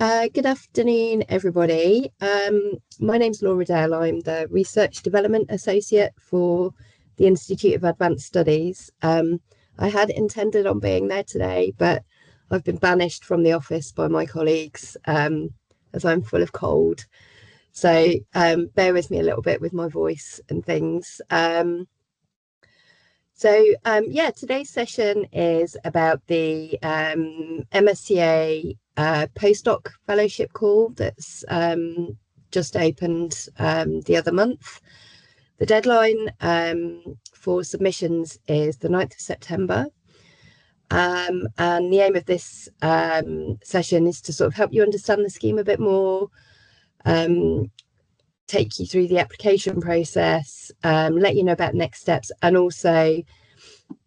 Good afternoon, everybody. My name's Laura Dale. I'm the Research Development Associate for the Institute of Advanced Studies. I had intended on being there today, but I've been banished from the office by my colleagues as I'm full of cold. So bear with me a little bit with my voice and things. Today's session is about the MSCA Postdoc Fellowship call that's just opened the other month. The deadline for submissions is the 9th of September. And the aim of this session is to sort of help you understand the scheme a bit more, take you through the application process, let you know about next steps, and also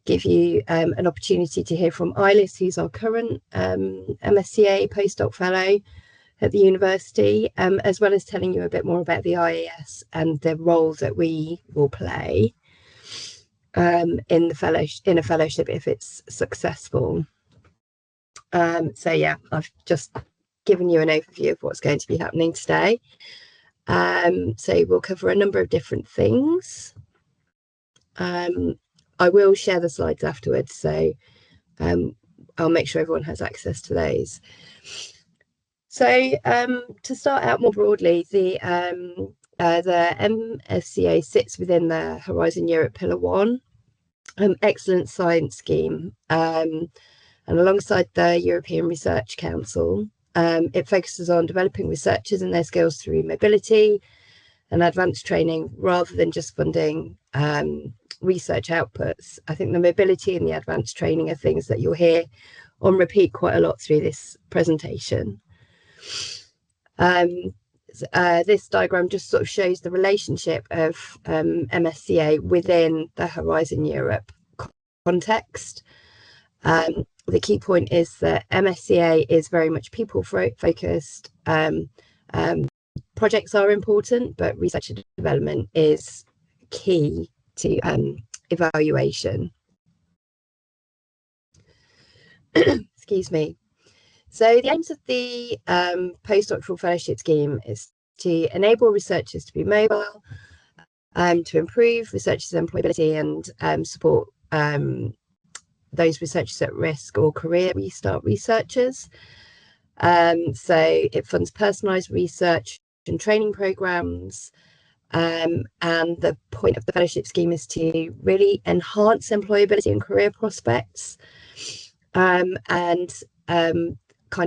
give you an opportunity to hear from Eilis, who's our current MSCA Postdoc Fellow at the university, as well as telling you a bit more about the IAS and the role that we will play in a fellowship if it's successful. I've just given you an overview of what's going to be happening today. So we'll cover a number of different things. I will share the slides afterwards, so I'll make sure everyone has access to those. So to start out more broadly, the MSCA sits within the Horizon Europe Pillar 1 Excellent Science Scheme, and alongside the European Research Council. It focuses on developing researchers and their skills through mobility and advanced training rather than just funding research outputs. I think the mobility and the advanced training are things that you'll hear on repeat quite a lot through this presentation. This diagram just sort of shows the relationship of MSCA within the Horizon Europe context. The key point is that MSCA is very much people focused. Projects are important, but research and development is key to evaluation. Excuse me. So the aims of the postdoctoral fellowship scheme is to enable researchers to be mobile, to improve researchers' employability and support those researchers at risk or career restart researchers. So it funds personalised research and training programmes, and the point of the fellowship scheme is to really enhance employability and career prospects. Kind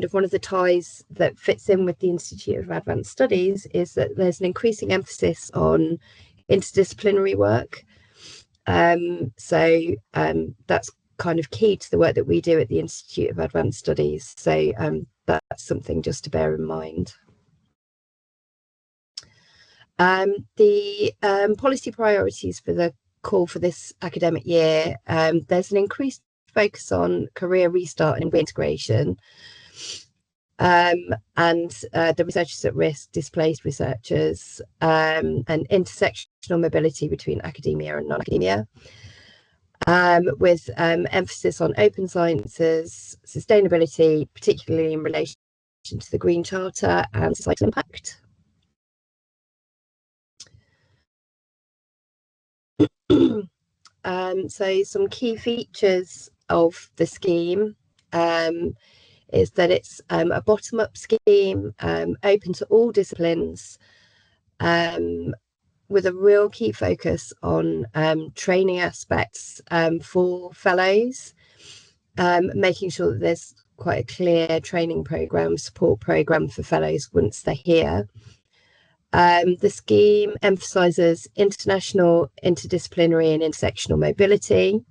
of one of the ties that fits in with the Institute of Advanced Studies is that there's an increasing emphasis on interdisciplinary work. That's kind of key to the work that we do at the Institute of Advanced Studies. So that's something just to bear in mind. The policy priorities for the call for this academic year, there's an increased focus on career restart and reintegration, and the researchers at risk, displaced researchers, and intersectional mobility between academia and non-academia. With emphasis on open sciences, sustainability, particularly in relation to the Green Charter and societal impact. So some key features of the scheme is that it's a bottom-up scheme, open to all disciplines, with a real key focus on training aspects for fellows, making sure that there's quite a clear training programme, support programme for fellows once they're here. The scheme emphasises international, interdisciplinary and intersectional mobility.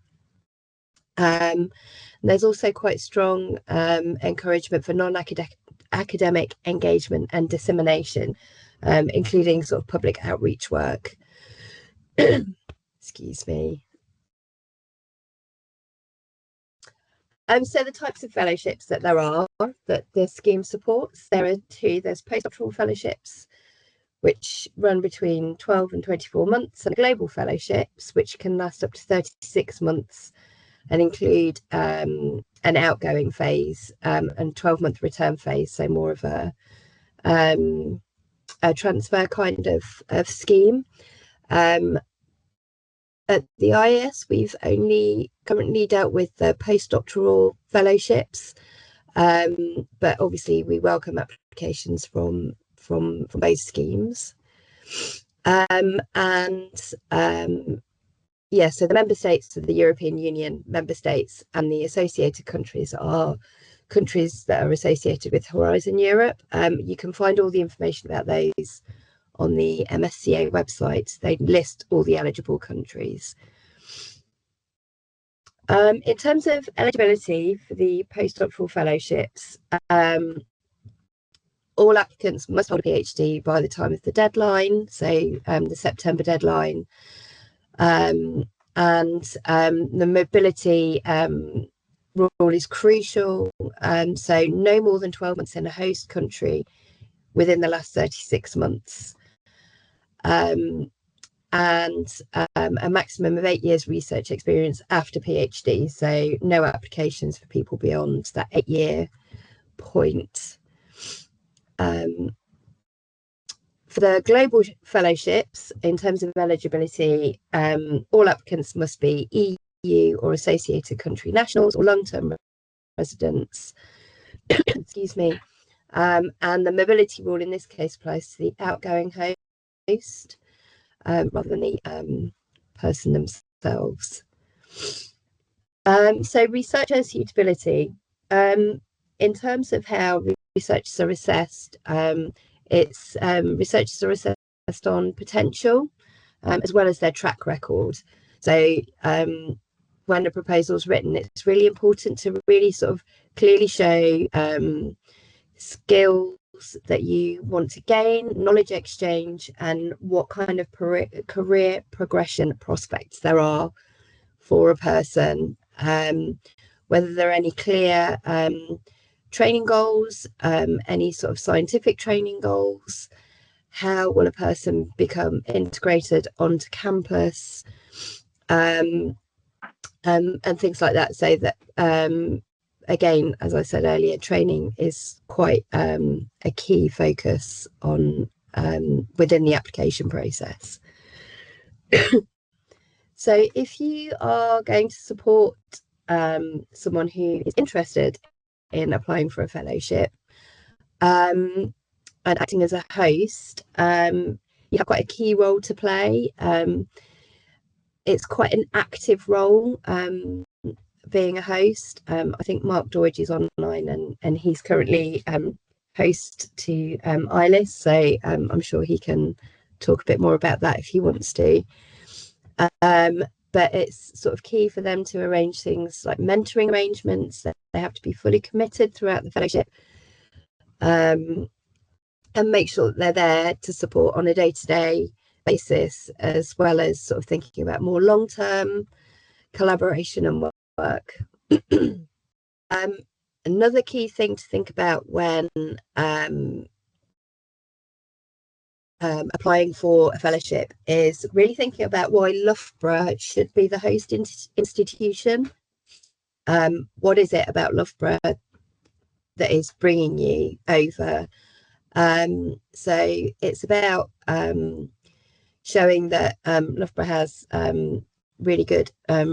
There's also quite strong encouragement for non-academic engagement and dissemination, including sort of public outreach work. Excuse me. So the types of fellowships that there are that the scheme supports, there are two. There's postdoctoral fellowships, which run between 12 and 24 months, and global fellowships, which can last up to 36 months and include an outgoing phase and 12-month return phase, so more of a transfer kind of scheme. At the IAS, we've only currently dealt with the postdoctoral fellowships, but obviously we welcome applications from both schemes. Yeah, so the member states of the European Union member states and the associated countries are countries that are associated with Horizon Europe. You can find all the information about those on the MSCA website. They list all the eligible countries. In terms of eligibility for the postdoctoral fellowships, all applicants must hold a PhD by the time of the deadline, so the September deadline. The mobility rule is crucial, so no more than 12 months in a host country within the last 36 months. And a maximum of 8 years research experience after PhD, so no applications for people beyond that 8-year point. For the global fellowships, in terms of eligibility, all applicants must be EU or associated country nationals or long-term residents. Excuse me. And the mobility rule in this case applies to the outgoing host rather than the person themselves. So researcher suitability. In terms of how researchers are assessed, researchers are assessed on potential as well as their track record. So when a proposal is written, it's really important to really sort of clearly show skills that you want to gain, knowledge exchange, and what kind of career progression prospects there are for a person, whether there are any clear training goals, any sort of scientific training goals, how will a person become integrated onto campus, and things like that. So that again, as I said earlier, training is quite a key focus on within the application process. So if you are going to support someone who is interested in applying for a fellowship and acting as a host, you have quite a key role to play. It's quite an active role, being a host. I think Mark Doidge is online and he's currently host to ILIS, so I'm sure he can talk a bit more about that if he wants to. But it's sort of key for them to arrange things like mentoring arrangements. They have to be fully committed throughout the fellowship, and make sure that they're there to support on a day-to-day basis, as well as sort of thinking about more long-term collaboration and work. Another key thing to think about when applying for a fellowship is really thinking about why Loughborough should be the host institution. What is it about Loughborough that is bringing you over? So it's about showing that Loughborough has really good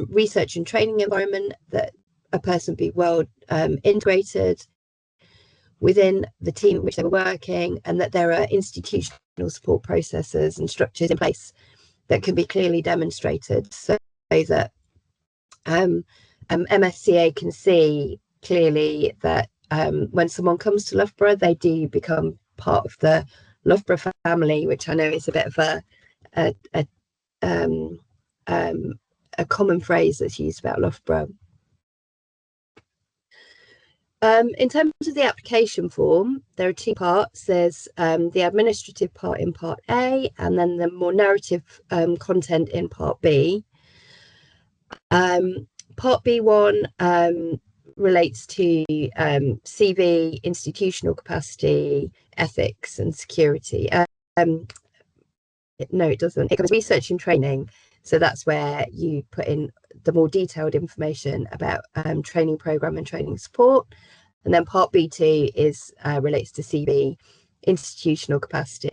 research and training environment, that a person be well integrated within the team in which they were working, and that there are institutional support processes and structures in place that can be clearly demonstrated, so that MSCA can see clearly that when someone comes to Loughborough, they do become part of the Loughborough family, which I know is a bit of a common phrase that's used about Loughborough. In terms of the application form, there are two parts. There's the administrative part in part A, and then the more narrative content in part B. Part B1 relates to CV, institutional capacity, ethics and security. No, it doesn't. It covers research and training. So that's where you put in the more detailed information about training program and training support. And then part B2 is relates to CV, institutional capacity,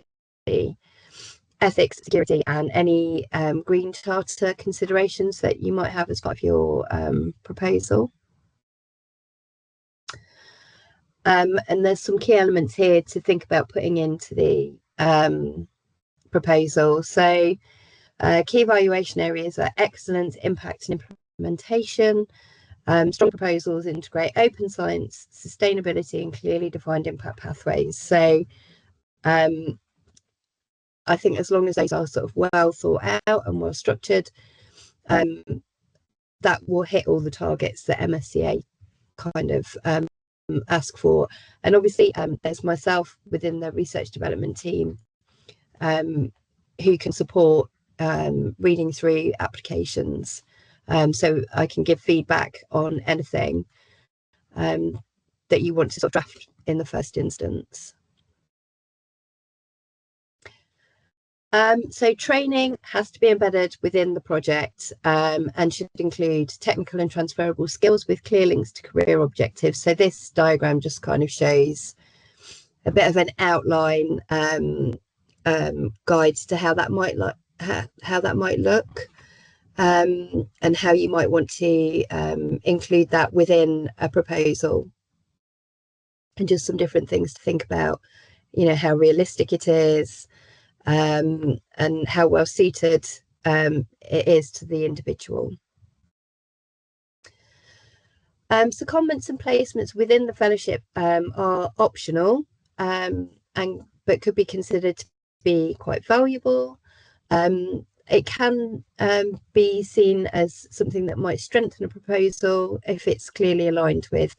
ethics, security, and any green charter considerations that you might have as part of your proposal. And there's some key elements here to think about putting into the proposal. So key evaluation areas are excellence, impact and implementation. Strong proposals integrate open science, sustainability and clearly defined impact pathways. So I think as long as those are sort of well thought out and well structured, that will hit all the targets that MSCA kind of ask for. And obviously there's myself within the research development team who can support reading through applications, so I can give feedback on anything that you want to sort of draft in the first instance. So training has to be embedded within the project and should include technical and transferable skills with clear links to career objectives. So this diagram just kind of shows a bit of an outline guides to how that might look, and how you might want to include that within a proposal, and just some different things to think about, you know, how realistic it is, and how well suited it is to the individual. Secondments and placements within the fellowship are optional, but could be considered to be quite valuable. It can be seen as something that might strengthen a proposal if it's clearly aligned with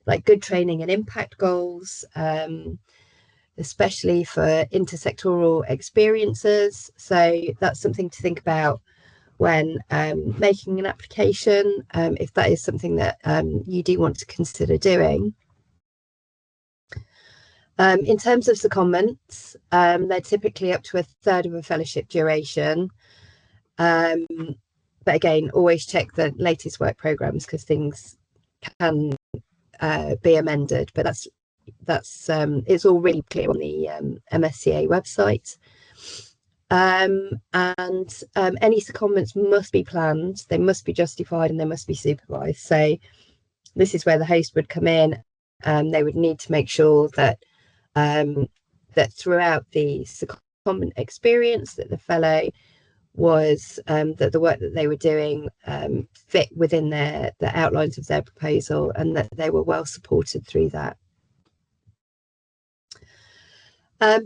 like good training and impact goals, especially for intersectoral experiences. So that's something to think about when making an application, if that is something that you do want to consider doing. In terms of secondments, they're typically up to a third of a fellowship duration. But again, always check the latest work programs because things can be amended, but that's it's all really clear on the MSCA website. And any secondments must be planned, they must be justified, and they must be supervised. So this is where the host would come in, and they would need to make sure that that throughout the secondment experience that the fellow was that the work that they were doing fit within the outlines of their proposal, and that they were well supported through that.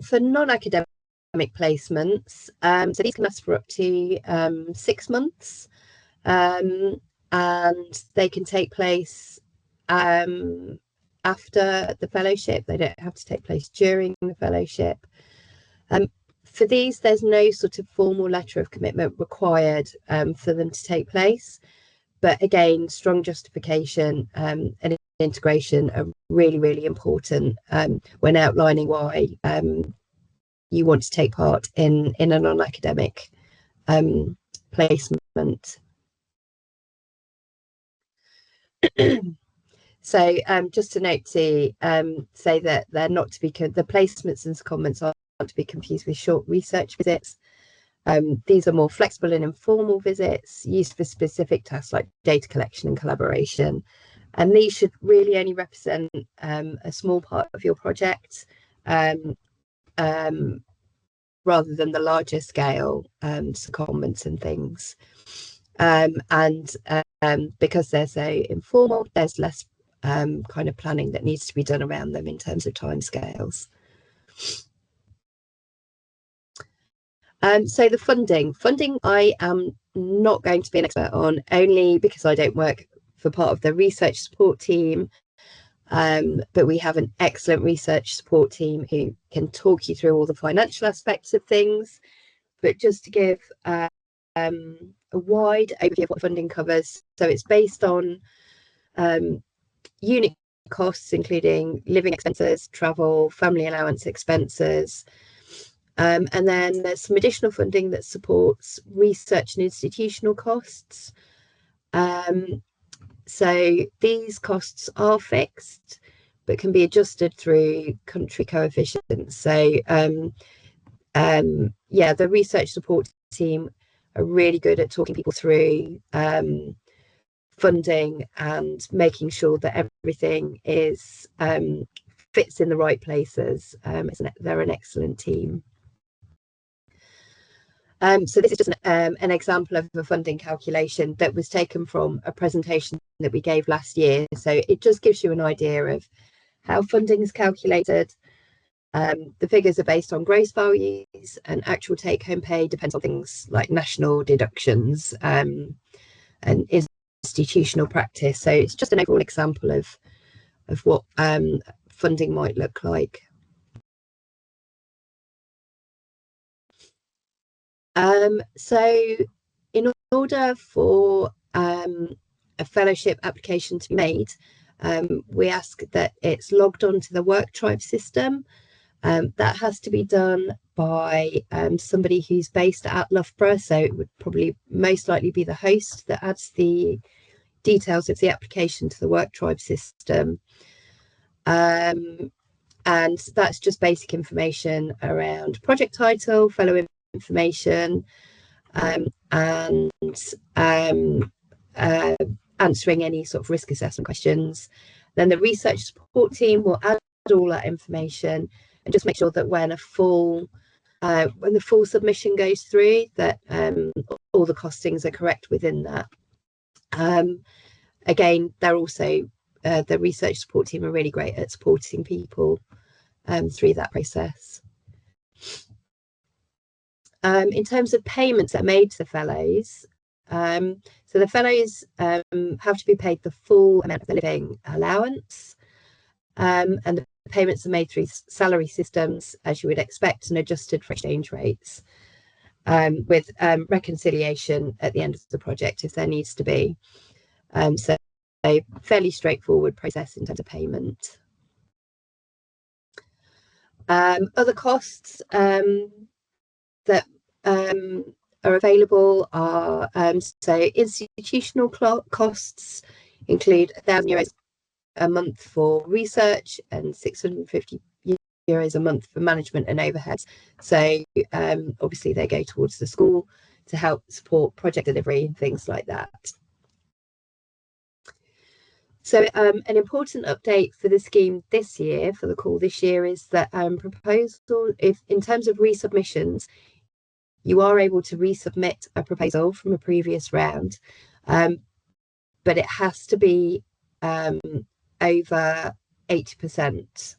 For non-academic placements, so these can last for up to 6 months, and they can take place after the fellowship. They don't have to take place during the fellowship. For these, there's no sort of formal letter of commitment required for them to take place. But again, strong justification and integration are really, really important when outlining why you want to take part in a non-academic placement. So just to note to say that they're not to be, the placements and secondments aren't to be confused with short research visits. These are more flexible and informal visits used for specific tasks like data collection and collaboration. And these should really only represent a small part of your project, rather than the larger scale secondments and things. And because they're so informal, there's less kind of planning that needs to be done around them in terms of timescales. So the funding I am not going to be an expert on, only because I don't work for part of the research support team, but we have an excellent research support team who can talk you through all the financial aspects of things. But just to give a wide overview of what funding covers, so it's based on unit costs, including living expenses, travel, family allowance expenses. And then there's some additional funding that supports research and institutional costs. So these costs are fixed, but can be adjusted through country coefficients. So yeah, the research support team are really good at talking people through funding and making sure that everything is fits in the right places. They're an excellent team. So this is just an example of a funding calculation that was taken from a presentation that we gave last year. So it just gives you an idea of how funding is calculated. The figures are based on gross values, and actual take-home pay depends on things like national deductions and institutional practice. So it's just an overall example of what funding might look like. So in order for a fellowship application to be made, we ask that it's logged onto the WorkTribe system. That has to be done by somebody who's based at Loughborough, so it would probably most likely be the host that adds the details of the application to the WorkTribe system. And that's just basic information around project title, fellow information, and answering any sort of risk assessment questions. Then the research support team will add all that information and just make sure that when the full submission goes through, that all the costings are correct within that. Again, they're also the research support team are really great at supporting people through that process. In terms of payments that are made to the fellows, so the fellows have to be paid the full amount of the living allowance, and the payments are made through salary systems, as you would expect, and adjusted for exchange rates, with reconciliation at the end of the project if there needs to be. So a fairly straightforward process in terms of payment. Other costs that are available are so institutional costs include €1,000 a month for research and €650 a month for management and overheads. So obviously they go towards the school to help support project delivery and things like that. So an important update for the scheme this year, for the call this year, is that proposal, if in terms of resubmissions, you are able to resubmit a proposal from a previous round, but it has to be over 80%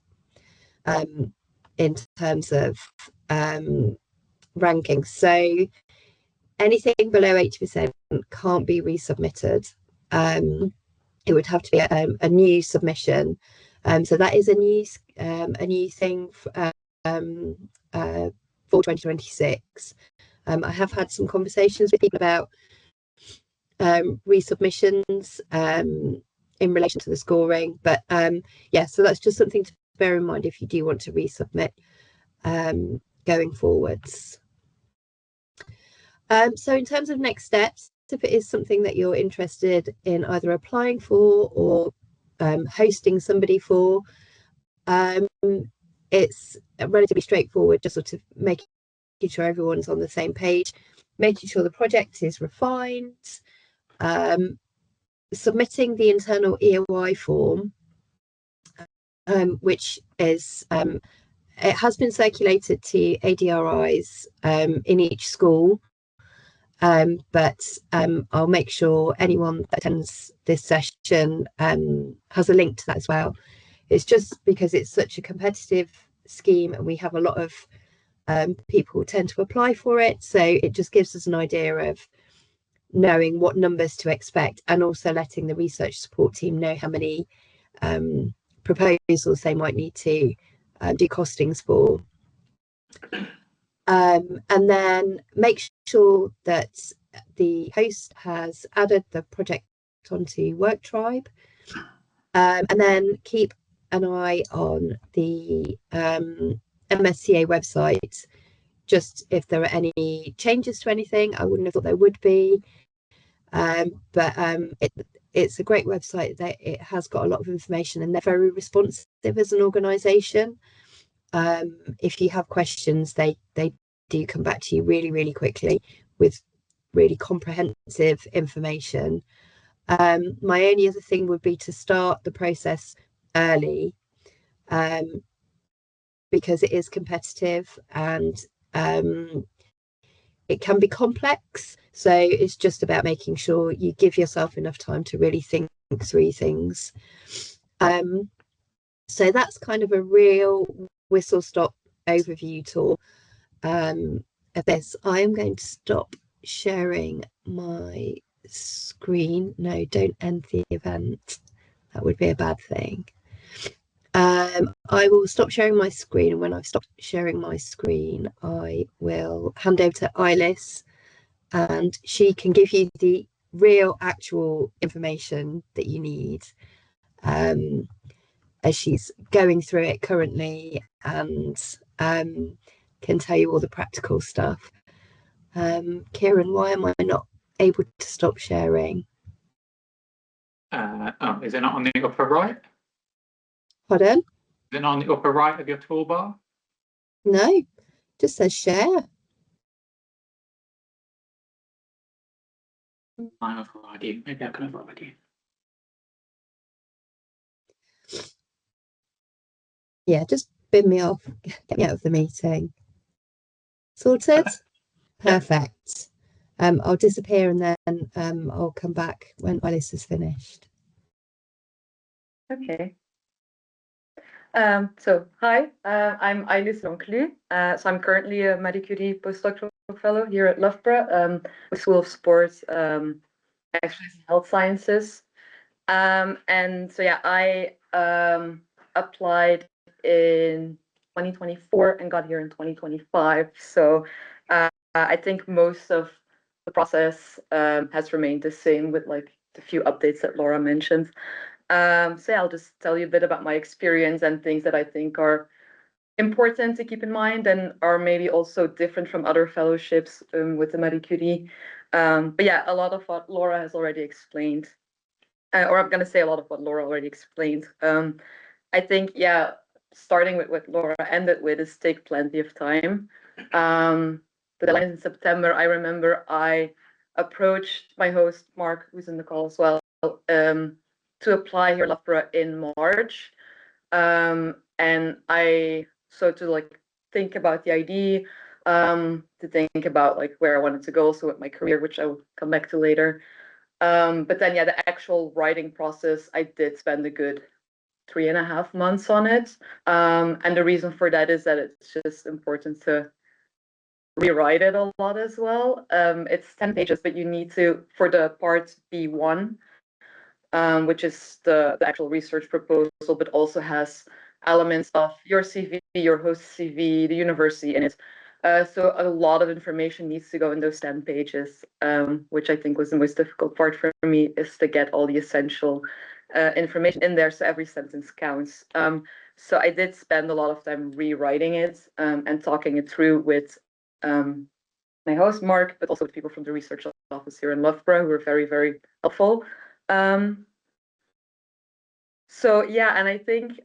in terms of ranking. So anything below 80% can't be resubmitted. It would have to be a new submission. So that is a new thing for 2026. I have had some conversations with people about resubmissions in relation to the scoring, but yeah, so that's just something to bear in mind if you do want to resubmit going forwards. So in terms of next steps, if it is something that you're interested in either applying for or hosting somebody for, it's relatively straightforward, just sort of making sure everyone's on the same page, making sure the project is refined, submitting the internal EOI form, which is it has been circulated to ADRIs in each school, but I'll make sure anyone that attends this session has a link to that as well. It's just because it's such a competitive scheme and we have a lot of people tend to apply for it, so it just gives us an idea of knowing what numbers to expect, and also letting the research support team know how many proposals they might need to do costings for. And then make sure that the host has added the project onto WorkTribe, and then keep an eye on the MSCA website, just if there are any changes to anything. I wouldn't have thought there would be, It's a great website. That it has got a lot of information, and they're very responsive as an organisation. If you have questions, they do come back to you really quickly with really comprehensive information. My only other thing would be to start the process early, because it is competitive and it can be complex. So it's just about making sure you give yourself enough time to really think through things. So that's kind of a real whistle stop overview tour of this. I am going to stop sharing my screen. No, don't end the event. That would be a bad thing. I will stop sharing my screen, and when I've stopped sharing my screen, I will hand over to Eilish, and she can give you the real actual information that you need, as she's going through it currently, and can tell you all the practical stuff. Kieran, why am I not able to stop sharing? Is it not on the upper right? Pardon? Is it not on the upper right of your toolbar? No, just says share. I override you. Maybe I can override you. Yeah, just bin me off. Get me out of the meeting. Sorted? Perfect. I'll disappear, and then I'll come back when Eilish is finished. Okay. So hi, I'm Eilish Ronclu. So I'm currently a Marie Curie Postdoctoral Fellow here at Loughborough, with School of Sports, Exercise and Health Sciences. And so yeah, I applied in 2024 and got here in 2025. So I think most of the process has remained the same, with like the few updates that Laura mentioned. So yeah, I'll just tell you a bit about my experience and things that I think are important to keep in mind and are maybe also different from other fellowships with the Marie Curie. But yeah, a lot of what Laura has already explained, or I'm going to say a lot of what Laura already explained. I think, yeah, starting with what Laura ended with is take plenty of time. The deadline in September, I remember I approached my host, Mark, who's in the call as well, to apply here at Loughborough in March. And to like think about the ID, to think about like where I wanted to go also with my career, which I will come back to later. But then, yeah, the actual writing process, I did spend a good 3.5 months on it. And the reason for that is that it's just important to rewrite it a lot as well. It's 10 pages, but you need to, for the part B1, which is the actual research proposal, but also has elements of your CV, your host CV, the university in it. So a lot of information needs to go in those 10 pages, which I think was the most difficult part for me, is to get all the essential information in there so every sentence counts. So I did spend a lot of time rewriting it and talking it through with my host, Mark, but also with people from the research office here in Loughborough who were very helpful. So yeah, and I think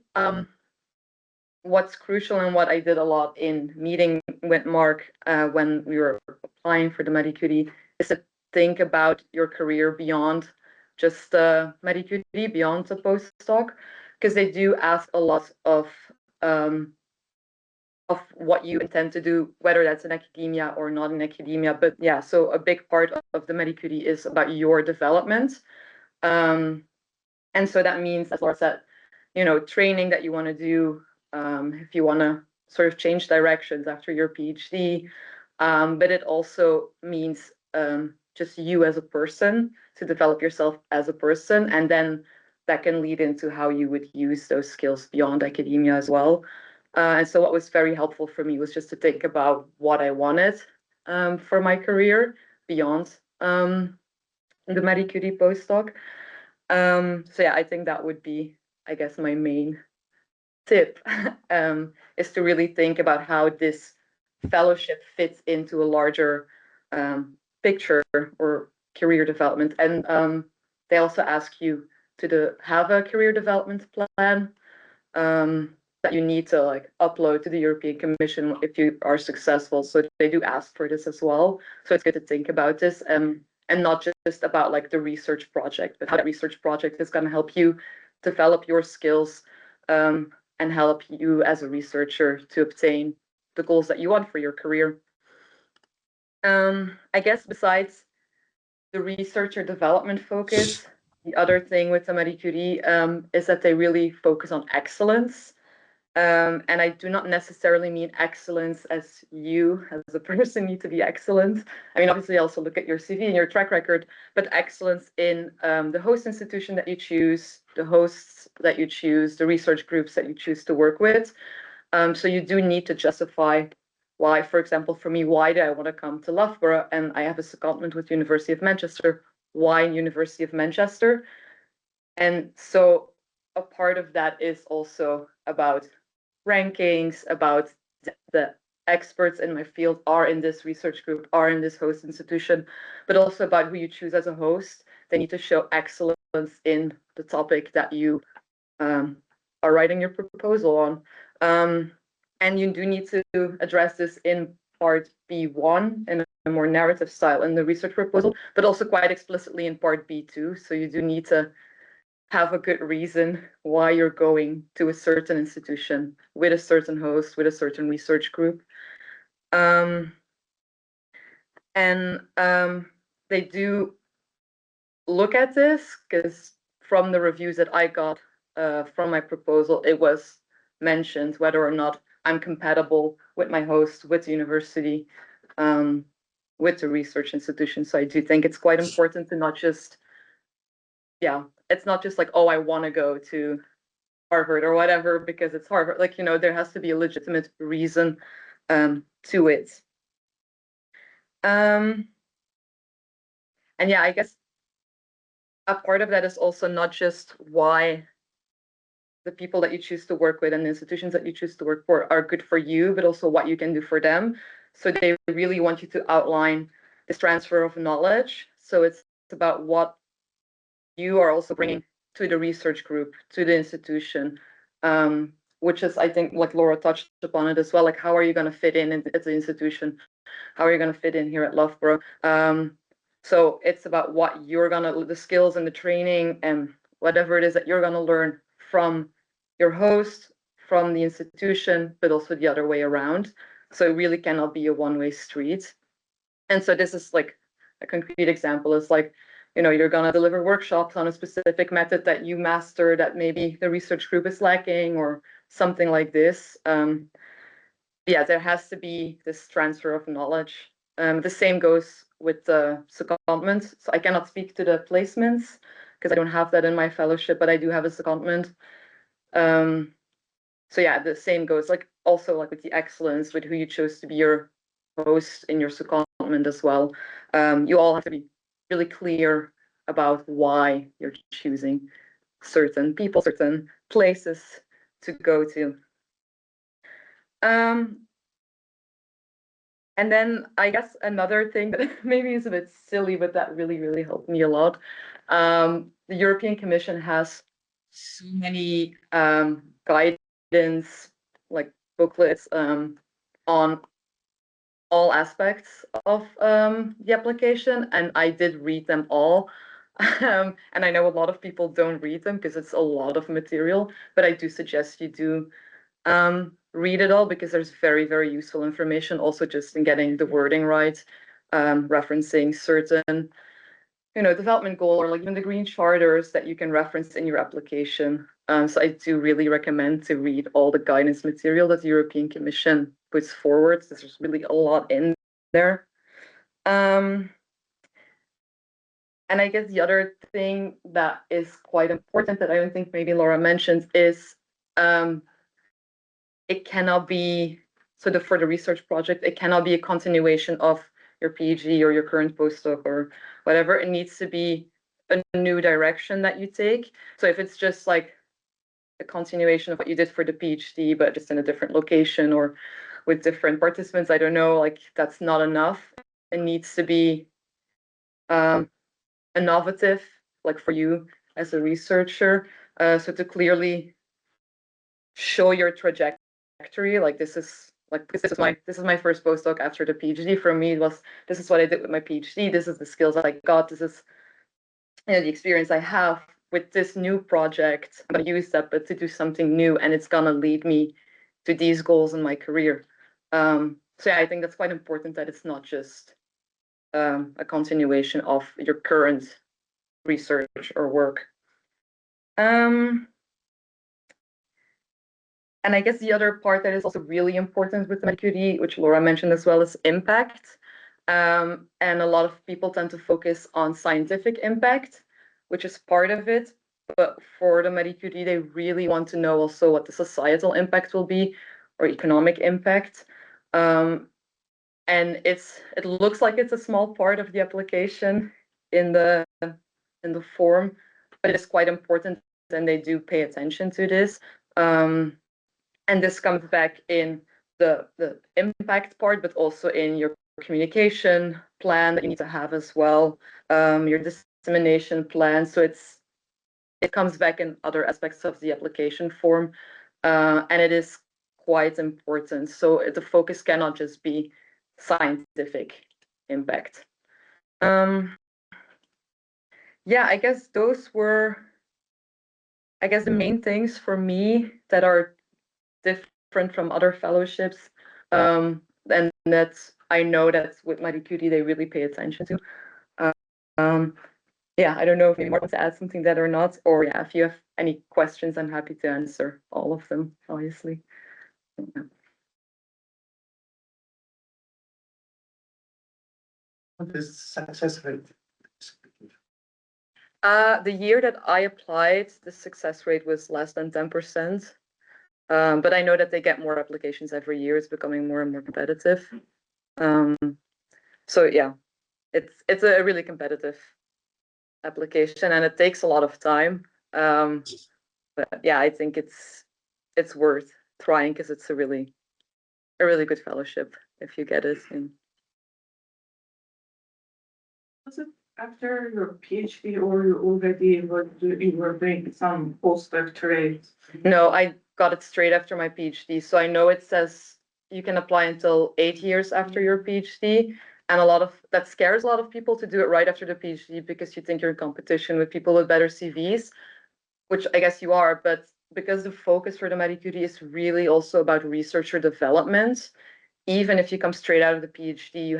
what's crucial and what I did a lot in meeting with Mark when we were applying for the Marie Curie is to think about your career beyond just Marie Curie, beyond the postdoc, because they do ask a lot of what you intend to do, whether that's in academia or not in academia. But yeah, so a big part of the Marie Curie is about your development. And so that means, as Laura said, training that you want to do, if you want to sort of change directions after your PhD. But it also means just you as a person, to develop yourself as a person. And then that can lead into how you would use those skills beyond academia as well. And so what was very helpful for me was just to think about what I wanted for my career beyond the Marie Curie postdoc. So yeah, I think that would be, I guess, my main tip, is to really think about how this fellowship fits into a larger picture, or career development. And they also ask you to have a career development plan that you need to like upload to the European Commission if you are successful. So they do ask for this as well. So it's good to think about this and not just about like the research project, but how that research project is going to help you develop your skills and help you as a researcher to obtain the goals that you want for your career. I guess besides the researcher development focus, the other thing with the Marie Curie is that they really focus on excellence. And I do not necessarily mean excellence as you, as a person, need to be excellent. I mean, obviously, also look at your CV and your track record, but excellence in the host institution that you choose, the hosts that you choose, the research groups that you choose to work with. So you do need to justify why, for example, for me, why do I want to come to Loughborough? And I have a secondment with University of Manchester. Why University of Manchester? And so a part of that is also about rankings, about the experts in my field are in this research group, are in this host institution, but also about who you choose as a host. They need to show excellence in the topic that you are writing your proposal on. And you do need to address this in part B1 in a more narrative style in the research proposal, but also quite explicitly in part B2. So you do need to have a good reason why you're going to a certain institution with a certain host, with a certain research group. And they do look at this because from the reviews that I got from my proposal, it was mentioned whether or not I'm compatible with my host, with the university, with the research institution. So I do think it's quite important to not just, it's not just like, oh, I want to go to Harvard or whatever because it's Harvard. Like, you know, there has to be a legitimate reason to it. And yeah, I guess a part of that is also not just why the people that you choose to work with and the institutions that you choose to work for are good for you, but also what you can do for them. So they really want you to outline this transfer of knowledge. So it's about what you are also bringing to the research group, to the institution, which is, I think, like Laura touched upon it as well, like how are you going to fit in at the institution? How are you going to fit in here at Loughborough? So it's about what you're going to, the skills and the training and whatever it is that you're going to learn from your host, from the institution, but also the other way around. So it really cannot be a one-way street. And so this is like a concrete example is like, you know, you're going to deliver workshops on a specific method that you master that maybe the research group is lacking or something like this. Yeah, there has to be this transfer of knowledge. The same goes with the secondment. So I cannot speak to the placements because I don't have that in my fellowship, but I do have a secondment. So yeah, the same goes like also like with the excellence with who you chose to be your host in your secondment as well. You all have to be really clear about why you're choosing certain people, certain places to go to. And then I guess another thing that maybe is a bit silly, but that really, really helped me a lot. The European Commission has so many guidance, like booklets on all aspects of the application, and I did read them all. And I know a lot of people don't read them because it's a lot of material, but I do suggest you do read it all because there's very, very useful information also just in getting the wording right, referencing certain, you know, development goal or like even the green charters that you can reference in your application. So I do really recommend to read all the guidance material that the European Commission puts forward. There's really a lot in there. And I guess the other thing that is quite important that I don't think maybe Laura mentioned is it cannot be, so for the research project, it cannot be a continuation of your PhD or your current postdoc or whatever. It needs to be a new direction that you take. So if it's just like a continuation of what you did for the PhD, but just in a different location or with different participants, I don't know, like that's not enough. It needs to be innovative, like for you as a researcher. So to clearly show your trajectory, like this is my first postdoc after the PhD. For me, it was this is what I did with my PhD. This is the skills I got. This is the experience I have with this new project. I'm gonna use that, but to do something new, and it's gonna lead me to these goals in my career. So yeah, I think that's quite important that it's not just a continuation of your current research or work. And I guess the other part that is also really important with Marie Curie, which Laura mentioned as well, is impact. And a lot of people tend to focus on scientific impact, which is part of it. But for the Marie Curie, they really want to know also what the societal impact will be, or economic impact. And it looks like it's a small part of the application in the form, but it is quite important, and they do pay attention to this. And this comes back in the impact part, but also in your communication plan that you need to have as well, your dissemination plan. So it comes back in other aspects of the application form, and it is quite important. So the focus cannot just be scientific impact. Yeah, I guess those were, the main things for me that are different from other fellowships, and that I know that with Marie Curie they really pay attention to. Yeah, I don't know if maybe Mark wants to add something to that or not, or yeah, if you have any questions, I'm happy to answer all of them, obviously. What is success rate? The year that I applied, the success rate was less than 10%. But I know that they get more applications every year. It's becoming more and more competitive. So yeah, it's a really competitive application, and it takes a lot of time. But yeah, I think it's worth trying because it's a really good fellowship if you get it. Was it after your PhD, or you already were doing some postdoctorate? No, I got it straight after my PhD. So I know it says you can apply until 8 years after your PhD. And that scares a lot of people to do it right after the PhD because you think you're in competition with people with better CVs, which I guess you are. But because the focus for the Marie Curie is really also about researcher development, even if you come straight out of the PhD,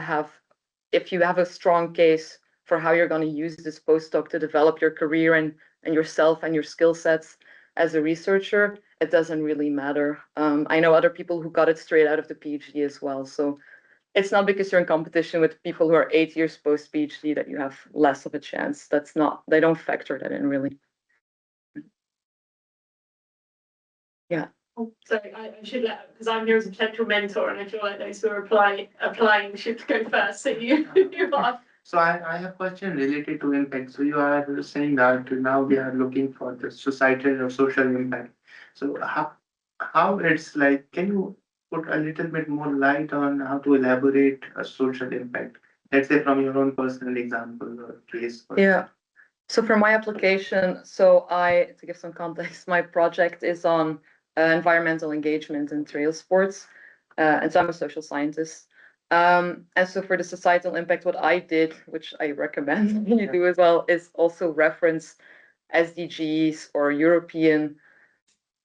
if you have a strong case for how you're going to use this postdoc to develop your career and yourself and your skill sets as a researcher, it doesn't really matter. I know other people who got it straight out of the PhD as well. So it's not because you're in competition with people who are 8 years post PhD that you have less of a chance. They don't factor that in really. Yeah. Oh, sorry, I should let, because I'm here as a potential mentor, and I feel like those who are applying should go first. So you are. So I have a question related to impact. So you are saying that now we are looking for the societal or social impact. So how it's like, can you put a little bit more light on how to elaborate a social impact? Let's say from your own personal example or case. Yeah. So for my application, to give some context, my project is on environmental engagement in trail sports. And so I'm a social scientist. And so for the societal impact, what I did, which I recommend you do as well, is also reference SDGs or European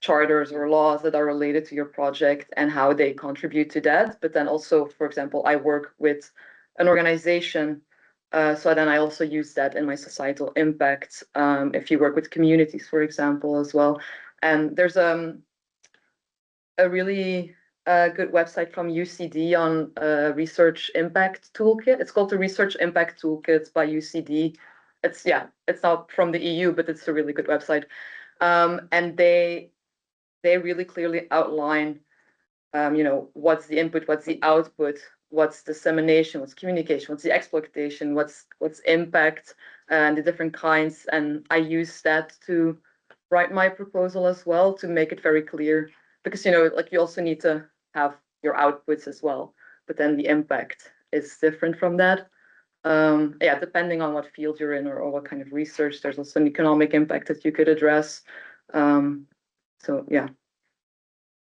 charters or laws that are related to your project and how they contribute to that. But then also, for example, I work with an organization. So then I also use that in my societal impact. If you work with communities, for example, as well. And there's a really good website from UCD on research impact toolkit. It's called the Research Impact Toolkit by UCD. It's not from the EU, but it's a really good website. And they really clearly outline, what's the input, what's the output, what's dissemination, what's communication, what's the exploitation, what's impact, and the different kinds. And I use that to write my proposal as well to make it very clear, because you also need to have your outputs as well, but then the impact is different from that. Yeah, depending on what field you're in or what kind of research, there's also an economic impact that you could address. So yeah,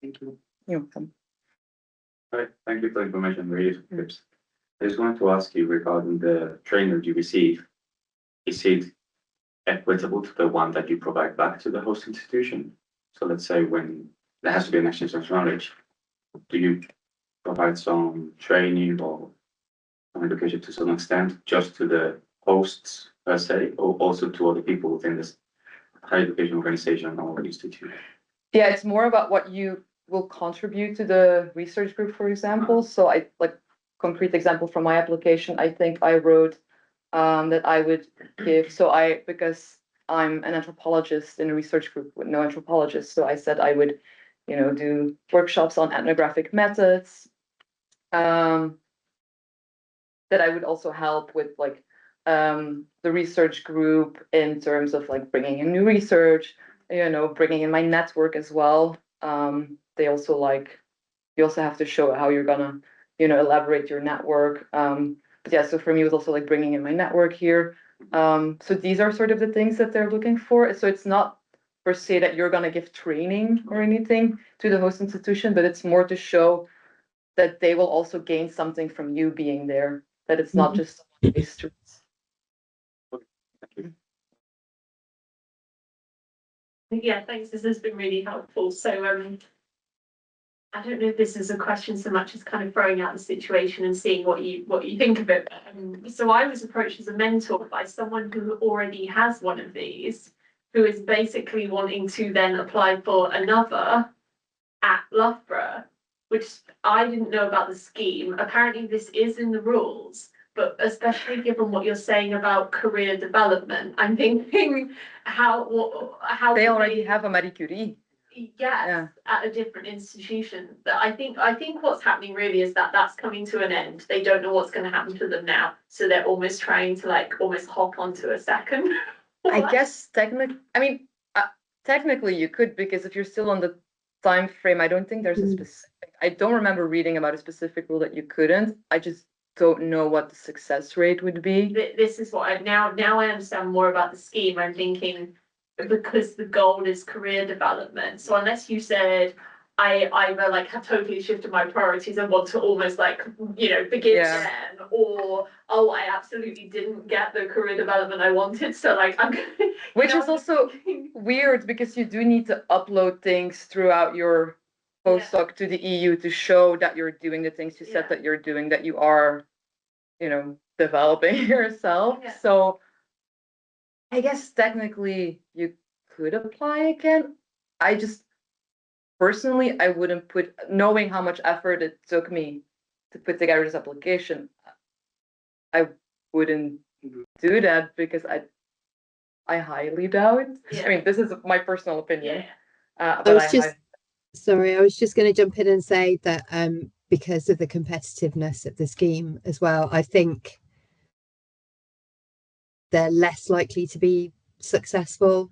Thank you. you're welcome. Right, thank you for the information, Marie. I just wanted to ask you regarding the training that you receive. Is it equitable to the one that you provide back to the host institution? So let's say when there has to be an exchange of knowledge, do you provide some training or some education to some extent just to the hosts per se, or also to other people within this higher education organization or institute? Yeah, it's more about what you will contribute to the research group, for example. So I like concrete example from my application. I think I wrote that I would give. So because I'm an anthropologist in a research group with no anthropologists, so I said I would, do workshops on ethnographic methods. That I would also help with like the research group in terms of like bringing in new research, bringing in my network as well. They also you also have to show how you're gonna, elaborate your network. But yeah, so for me, it was also like bringing in my network here. So these are sort of the things that they're looking for. So it's not per se that you're gonna give training or anything to the host institution, but it's more to show that they will also gain something from you being there, that it's not just a street. Yeah, thanks. This has been really helpful. So I don't know if this is a question so much as kind of throwing out the situation and seeing what you think of it. So I was approached as a mentor by someone who already has one of these, who is basically wanting to then apply for another at Loughborough, which I didn't know about the scheme. Apparently this is in the rules, but especially given what you're saying about career development, I'm thinking how They already have a Marie Curie. Yes, Yeah. at a different institution. But I think what's happening really is that that's coming to an end. They don't know what's going to happen to them now, so they're almost trying to like almost hop onto a second. I guess technically you could, because if you're still on the time frame, I don't think there's a specific. I don't remember reading about a specific rule that you couldn't. I just don't know what the success rate would be. This is what now I understand more about the scheme. I'm thinking, because the goal is career development. So unless you said I either like have totally shifted my priorities and want to almost like, begin again, or I absolutely didn't get the career development I wanted. So like I'm gonna, which is also weird because you do need to upload things throughout your postdoc to the EU to show that you're doing the things you said that you're doing, that you are, developing yourself. Yeah. So I guess technically you could apply again. I just personally, I wouldn't knowing how much effort it took me to put together this application, I wouldn't do that because I highly doubt. Yeah. I mean, this is my personal opinion. I was just going to jump in and say that because of the competitiveness of the scheme as well, I think they're less likely to be successful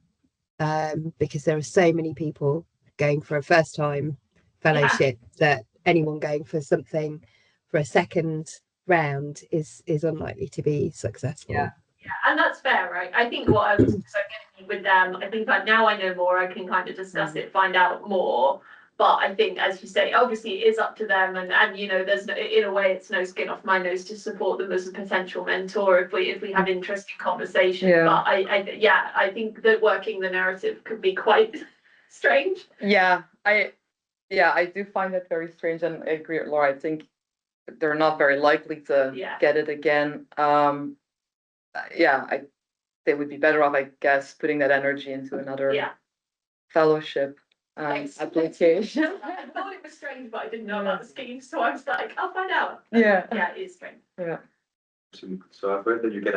because there are so many people going for a first time fellowship that anyone going for something for a second round is unlikely to be successful. Yeah, and that's fair, right? I think what I was getting with them, I think now I know more, I can kind of discuss it, find out more. But I think, as you say, obviously it is up to them, and there's in a way it's no skin off my nose to support them as a potential mentor if we have interesting conversation. Yeah. But I think that working the narrative could be quite strange. Yeah, I do find that very strange, and I agree with Laura. I think they're not very likely to get it again. They would be better off, I guess, putting that energy into another fellowship application. I thought it was strange, but I didn't know about the scheme, so I was like, I'll find out. Yeah, it is strange. Yeah. So I've read that you get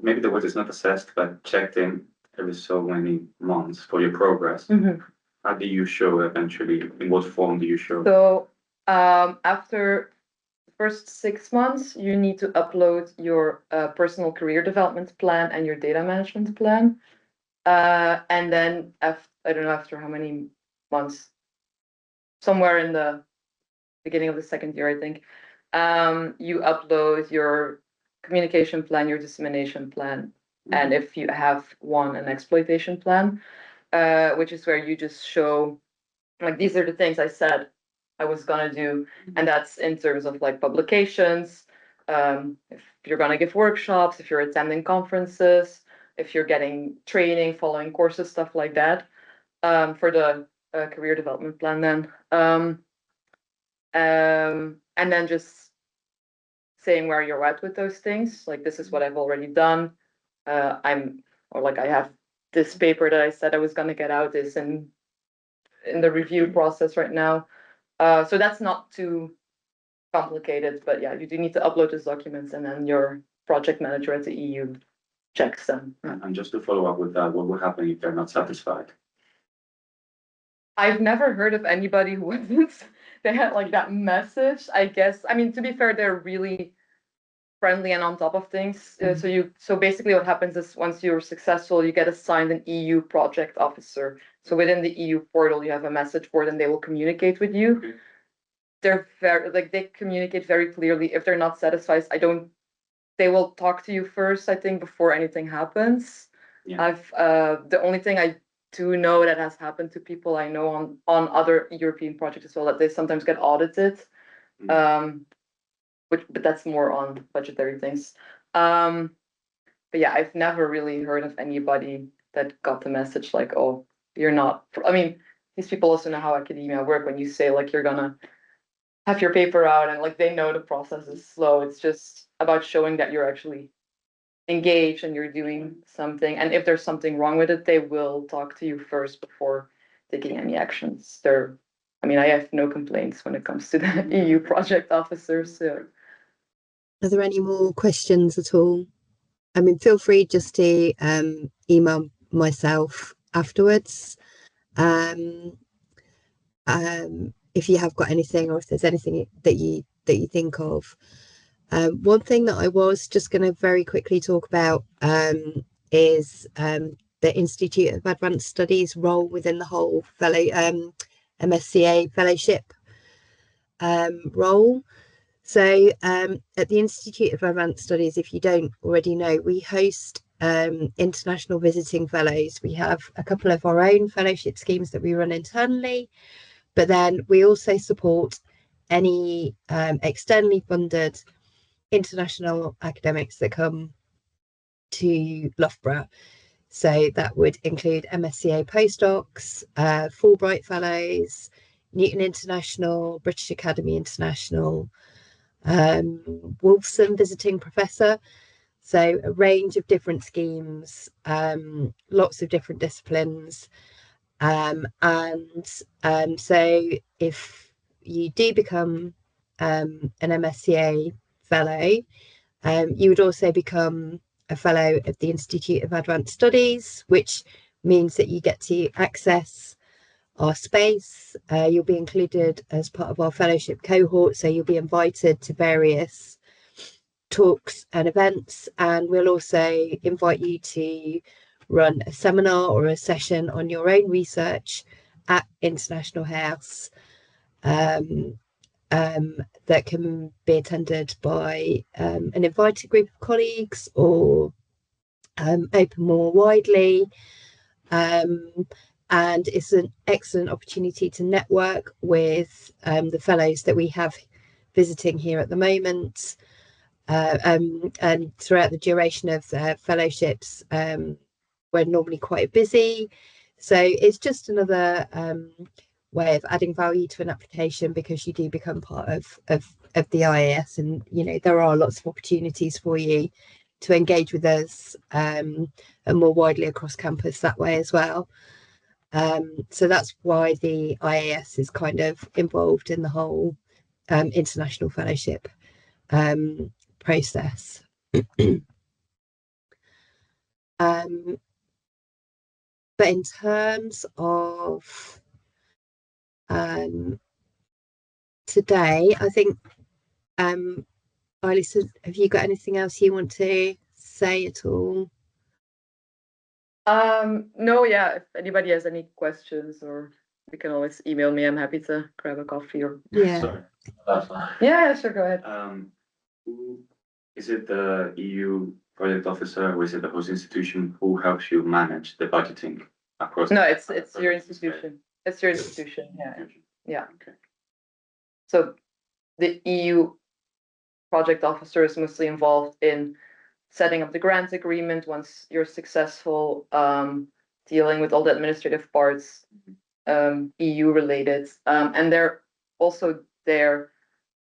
maybe the word is not assessed, but checked in every so many months for your progress. Mm-hmm. How do you show eventually? In what form do you show? So after the first 6 months, you need to upload your personal career development plan and your data management plan. And then I don't know after how many months, somewhere in the beginning of the second year, I think, you upload your communication plan, your dissemination plan, and if you have an exploitation plan, which is where you just show, like, these are the things I said I was gonna do, and that's in terms of like publications, if you're gonna give workshops, if you're attending conferences, if you're getting training, following courses, stuff like that, for the career development plan then. And then just saying where you're at with those things, like this is what I've already done. I have this paper that I said I was gonna get out is in the review process right now. So that's not too complicated, but yeah, you do need to upload those documents and then your project manager at the EU checks them. And just to follow up with that, what will happen if they're not satisfied? I've never heard of anybody who wasn't, they had like that message, I guess. I mean, to be fair, they're really friendly and on top of things. So basically what happens is once you're successful, you get assigned an EU project officer. So within the EU portal, you have a message board and they will communicate with you. Okay. They're very, like, they communicate very clearly. If they're not satisfied, they will talk to you first, I think, before anything happens. Yeah. The only thing I do know that has happened to people I know on other European projects as well, that they sometimes get audited. But that's more on budgetary things. But yeah, I've never really heard of anybody that got the message like, oh, you're not, I mean, these people also know how academia work. When you say like you're gonna have your paper out and like they know the process is slow, it's just about showing that you're actually engaged and you're doing something. And if there's something wrong with it, they will talk to you first before taking any actions. I mean, I have no complaints when it comes to the EU project officers. So. Are there any more questions at all? I mean, feel free just to email myself afterwards if you have got anything, or if there's anything that you think of. One thing that I was just going to very quickly talk about is the Institute of Advanced Studies role within the whole MSCA Fellowship role. So at the Institute of Advanced Studies, if you don't already know, we host international visiting fellows. We have a couple of our own fellowship schemes that we run internally, but then we also support any externally funded international academics that come to Loughborough. So that would include MSCA postdocs, Fulbright fellows, Newton International, British Academy International, Wolfson visiting professor. So a range of different schemes, lots of different disciplines. So if you do become an MSCA fellow, you would also become a fellow of the Institute of Advanced Studies, which means that you get to access our space. You'll be included as part of our fellowship cohort, so you'll be invited to various talks and events, and we'll also invite you to run a seminar or a session on your own research at International House that can be attended by an invited group of colleagues or open more widely. And it's an excellent opportunity to network with the fellows that we have visiting here at the moment. And throughout the duration of fellowships, we're normally quite busy. So it's just another way of adding value to an application, because you do become part of the IAS, and there are lots of opportunities for you to engage with us and more widely across campus that way as well. So that's why the IAS is kind of involved in the whole international fellowship process. But in terms of today, I think, Lisa, have you got anything else you want to say at all? No, yeah, if anybody has any questions, or you can always email me. I'm happy to grab a coffee or. Yeah. Sorry. Yeah, sure, go ahead. Is it the EU project officer or is it the host institution who helps you manage the budgeting across? No, the it's your institution. It's your institution, yeah. Yeah. Okay. So the EU project officer is mostly involved in setting up the grant agreement once you're successful, dealing with all the administrative parts, EU related. And they're also there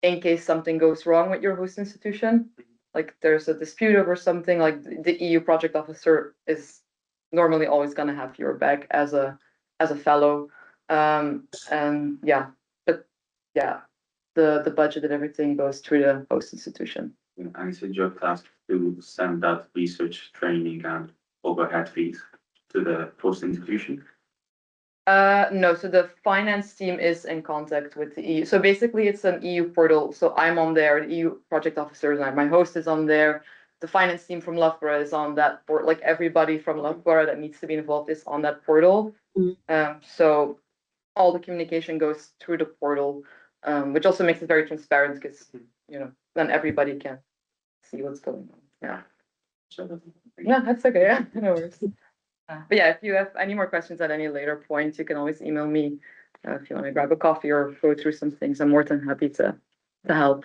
in case something goes wrong with your host institution. Like there's a dispute over something, like the EU project officer is normally always gonna have your back as a fellow. And yeah, but yeah, the budget and everything goes through the host institution. And is it your task to send that research training and overhead fees to the host institution? No, so the finance team is in contact with the EU. So basically it's an EU portal. So I'm on there, the EU project officers, and my host is on there. The finance team from Loughborough is on that portal. Like everybody from Loughborough that needs to be involved is on that portal. So all the communication goes through the portal, which also makes it very transparent because, you know, then everybody can see what's going on. Yeah. Yeah, that's okay. Yeah, no worries. But yeah, if you have any more questions at any later point, you can always email me if you want to grab a coffee or go through some things. I'm more than happy to help.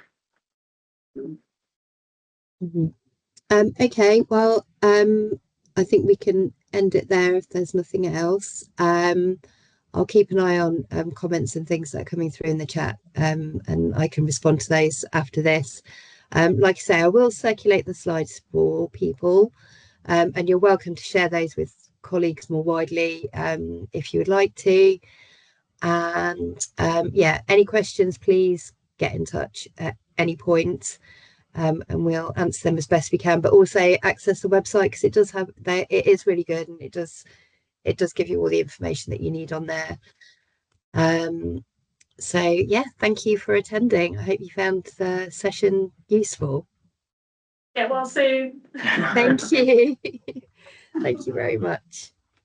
Okay, well, I think we can end it there if there's nothing else. I'll keep an eye on comments and things that are coming through in the chat, and I can respond to those after this. Like I say, I will circulate the slides for people, and you're welcome to share those with colleagues more widely if you would like to. And yeah, any questions, please get in touch at any point, and we'll answer them as best we can. But also access the website because it does have it is really good, and it does give you all the information that you need on there. So yeah, thank you for attending. I hope you found the session useful. Yeah, well, so Thank you. Thank you very much.